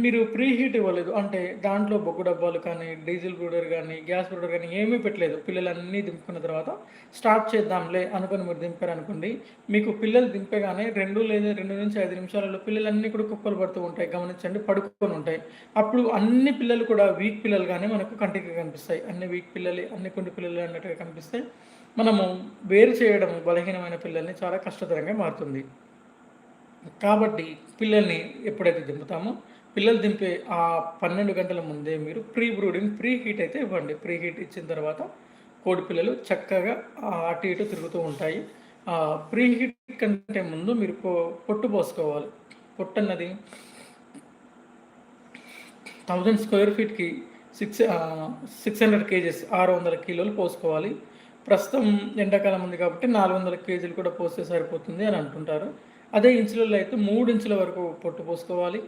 మీరు pre heat ఇవ్వలేదు. అంటే దాంట్లో బొగ్గు డబ్బాలు కానీ, డీజిల్ బ్రూడర్ గానీ, గ్యాస్ బ్రూడర్ గానీ ఏమీ పెట్టలేదు. పిల్లలన్నీ దింపుకున్న తర్వాత స్టార్ట్ చేద్దాంలే అనుకోని మీరు దింపారనుకోండి, మీకు పిల్లలు దింపగానే 2 లేదా 2-5 నిమిషాలలో పిల్లలన్నీ కూడా కుప్పలు పడుతూ ఉంటాయి. గమనించండి పడుకొనుంటాయి. అప్పుడు అన్ని పిల్లలు కూడా వీక్ పిల్లలుగానే మనకు కంటికి కనిపిస్తాయి. అన్ని వీక్ పిల్లలే, అన్ని కుంటి పిల్లలే అన్నట్టుగా కనిపిస్తాయి. మనము వేరు చేయడం బలహీనమైన పిల్లల్ని చాలా కష్టతరంగా మారుతుంది. కాబట్టి పిల్లల్ని ఎప్పుడైతే దింపుతామో, పిల్లలు దింపే ఆ 12 గంటల ముందే మీరు ప్రీ బ్రూడింగ్, ప్రీ హీట్ అయితే ఇవ్వండి. ప్రీ హీట్ ఇచ్చిన తర్వాత కోడి పిల్లలు చక్కగా అటు ఇటు తిరుగుతూ ఉంటాయి. ప్రీ హీట్ కంటే ముందు మీరు పొట్టు పోసుకోవాలి. పొట్టన్నది 1000 స్క్వేర్ ఫీట్‌కి 600 కేజెస్ 600 కిలోలు పోసుకోవాలి. ప్రస్తుతం ఎండాకాలం ఉంది కాబట్టి 400 కేజీలు కూడా పోస్తే సరిపోతుంది అని అంటుంటారు. అదే ఇంచులలో అయితే 3 ఇంచుల వరకు పొట్టు పోసుకోవాలి.